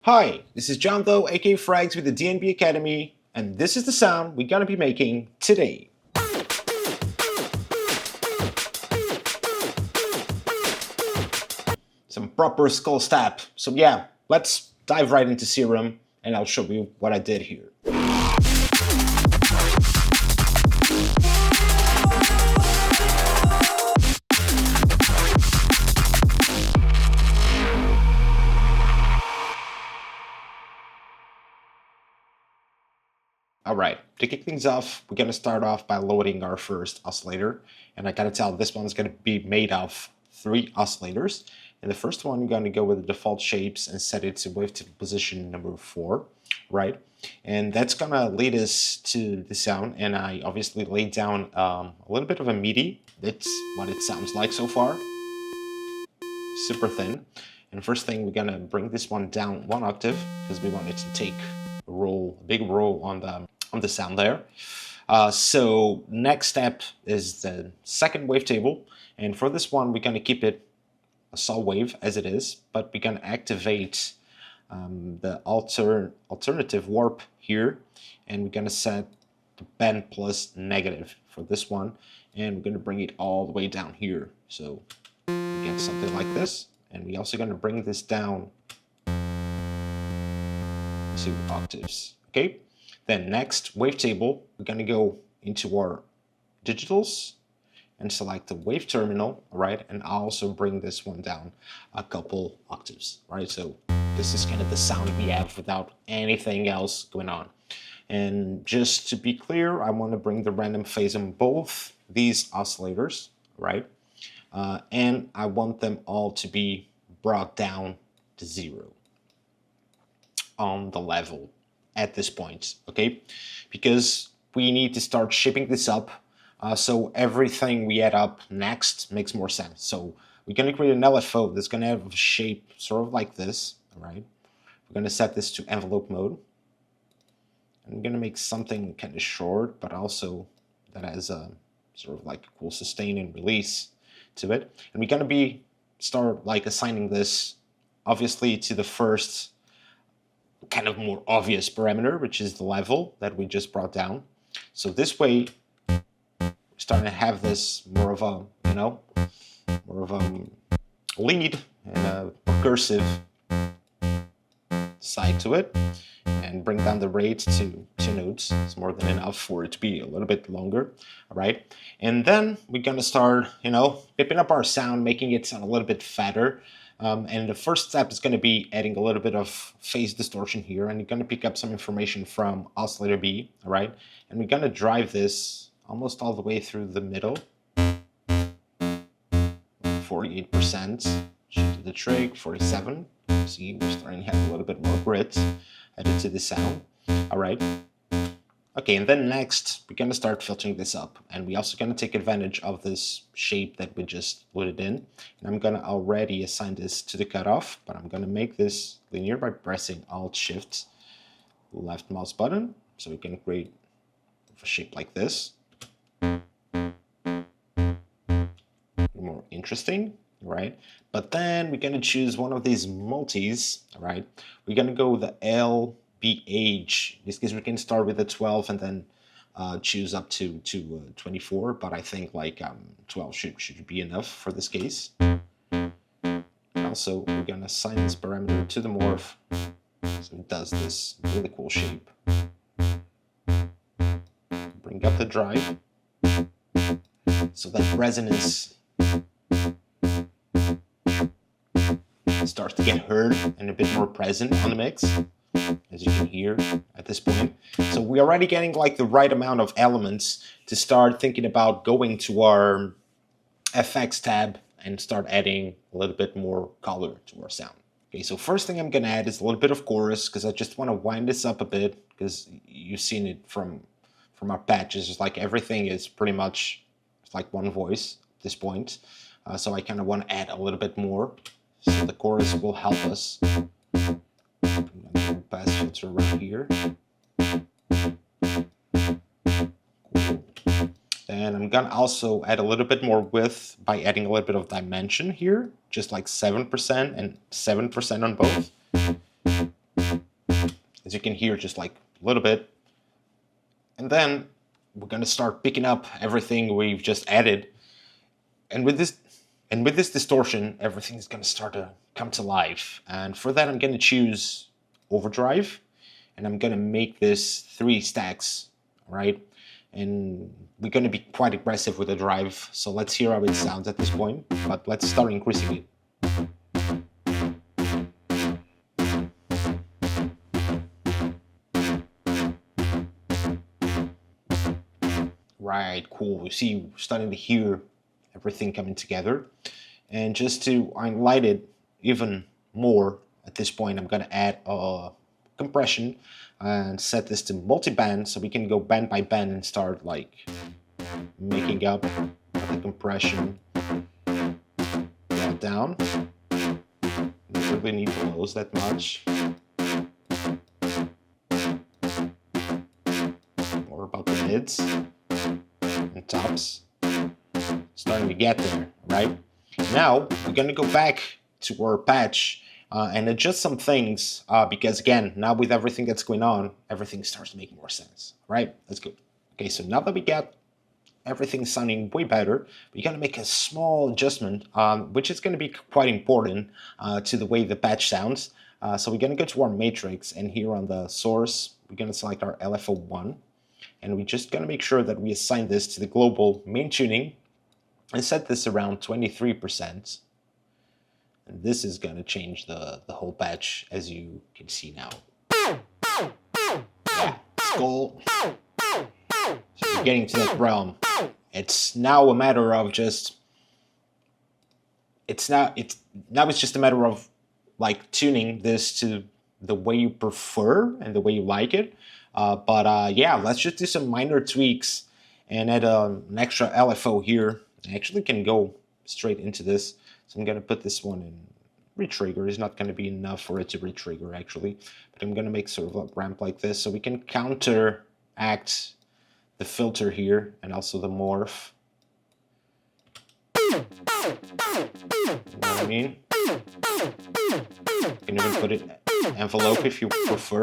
Hi, this is John Doe, aka Frags with the DNB Academy, and this is the sound we're gonna be making today. Some proper Skullstep. So yeah, let's dive right into Serum, and I'll show you what I did here. Alright, to kick things off, we're gonna start off by loading our first oscillator, and I gotta tell this one is gonna be made of 3 oscillators. And the first one, I'm gonna go with the default shapes and set it to wavetable position number 4, right? And that's gonna lead us to the sound, and I obviously laid down a little bit of a MIDI. That's what it sounds like so far. Super thin. And first thing, we're gonna bring this one down 1 octave because we want it to take a big role on the sound there. So next step is the second wavetable, and for this one we're gonna keep it a saw wave as it is, but we're gonna activate the alternative warp here, and we're gonna set the bend plus negative for this one, and we're gonna bring it all the way down here. So we get something like this, and we're also gonna bring this down 2 octaves. Okay, then next wavetable, we're gonna go into our digitals and select the wave terminal, right? And I'll also bring this one down a couple octaves, right? So this is kind of the sound we have without anything else going on. And just to be clear, I want to bring the random phase on both these oscillators, right? And I want them all to be brought down to 0 on the level at this point, okay? Because we need to start shaping this up, so everything we add up next makes more sense. So we're gonna create an LFO that's gonna have a shape sort of like this, all right? We're gonna set this to envelope mode. And we're gonna make something kind of short, but also that has a sort of like a cool sustain and release to it. And we're gonna start like assigning this obviously to the first kind of more obvious parameter, which is the level that we just brought down. So this way, we're starting to have this more of a, more of a lead and a recursive side to it, and bring down the rate to 2 notes. It's more than enough for it to be a little bit longer, all right? And then we're gonna start, pipping up our sound, making it sound a little bit fatter. And the first step is going to be adding a little bit of phase distortion here, and you're going to pick up some information from oscillator B, all right? And we're going to drive this almost all the way through the middle, 48%, should do the trick, 47. See, we're starting to have a little bit more grit added to the sound, all right? Okay, and then next, we're going to start filtering this up, and we're also going to take advantage of this shape that we just loaded in. And I'm going to already assign this to the cutoff, but I'm going to make this linear by pressing Alt-Shift left mouse button, so we can create a shape like this. More interesting, right? But then we're going to choose one of these multis, right? We're going to go with the LBH. In this case, we can start with the 12 and then choose up to 24, but I think like 12 should be enough for this case. And also, we're going to assign this parameter to the morph, so it does this really cool shape. Bring up the drive, so that resonance starts to get heard and a bit more present on the mix, as you can hear at this point. So we're already getting like the right amount of elements to start thinking about going to our FX tab and start adding a little bit more color to our sound. Okay, so first thing I'm gonna add is a little bit of chorus, because I just want to wind this up a bit, because you've seen it from our patches. It's like everything is pretty much like one voice at this point. So I kind of want to add a little bit more. So the chorus will help us. Pass filter right here. Cool. Then I'm gonna also add a little bit more width by adding a little bit of dimension here, just like 7% and 7% on both. as you can hear, just like a little bit. And then we're gonna start picking up everything we've just added. And with this distortion, everything's gonna start to come to life. And for that, I'm gonna choose overdrive, and I'm gonna make this 3 stacks, right? And we're gonna be quite aggressive with the drive. So let's hear how it sounds at this point, but let's start increasing it. Right, cool. You see, we're starting to hear everything coming together. And just to highlight it even more at this point, I'm going to add a compression and set this to multi-band, so we can go band by band and start like making up the compression down. Don't really need the lows that much. More about the mids and tops. Starting to get there, right? Now we're gonna go back to our patch and adjust some things because again, now with everything that's going on, everything starts to make more sense, right? Let's go. Okay, so now that we got everything sounding way better, we're gonna make a small adjustment, which is gonna be quite important to the way the patch sounds. So we're gonna go to our matrix, and here on the source, we're gonna select our LFO1, and we're just gonna make sure that we assign this to the global main tuning and set this around 23%. And this is gonna change the whole patch, as you can see now. Yeah, skull. So we're getting to that realm. It's now a matter of just, it's just a matter of like tuning this to the way you prefer and the way you like it. Yeah, let's just do some minor tweaks and add an extra LFO here. I actually can go straight into this. So I'm gonna put this one in retrigger. It's not gonna be enough for it to retrigger actually, but I'm gonna make sort of a ramp like this so we can counteract the filter here and also the morph. You know what I mean? You can even put it envelope if you prefer.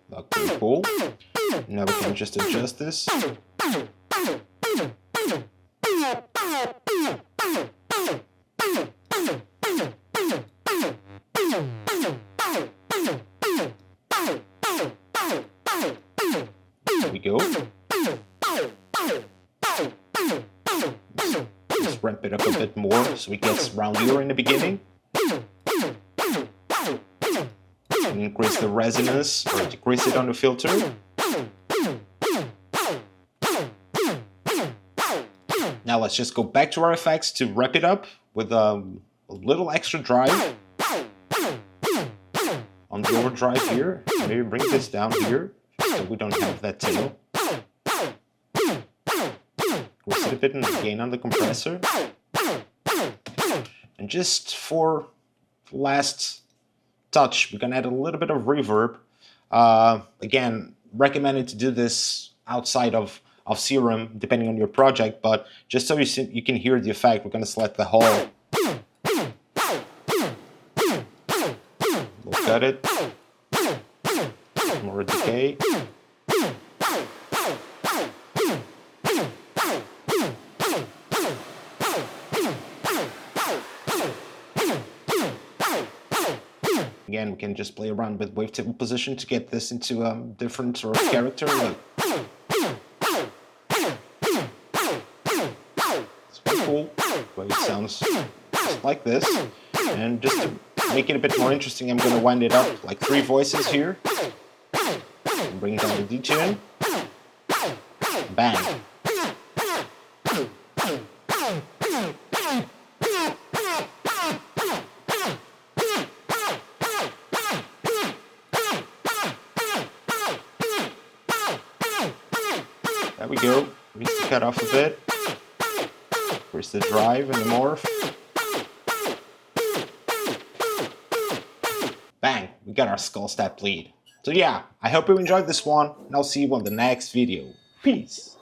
That's pretty cool. Now we can just adjust this. There we go. Just ramp it up a bit more so it gets roundier in the beginning. And increase the resonance or decrease it on the filter. Now let's just go back to our effects to wrap it up with a little extra drive on the overdrive here. Maybe bring this down here so we don't have that tail. Increase it a bit in the gain on the compressor. And just for last touch, we're gonna add a little bit of reverb. Again, recommended to do this outside of Serum, depending on your project, but just so you can hear the effect, we're gonna select the whole. Look at it. More decay. Again, we can just play around with wavetable position to get this into a different sort of character. Like, it's pretty cool. But it sounds just like this. And just to make it a bit more interesting, I'm going to wind it up like 3 voices here. And bring down the detune. Bang. There we go. Needs to cut off a bit. Where's the drive and the morph? Bang! We got our Skullstep lead. So yeah, I hope you enjoyed this one, and I'll see you on the next video. Peace!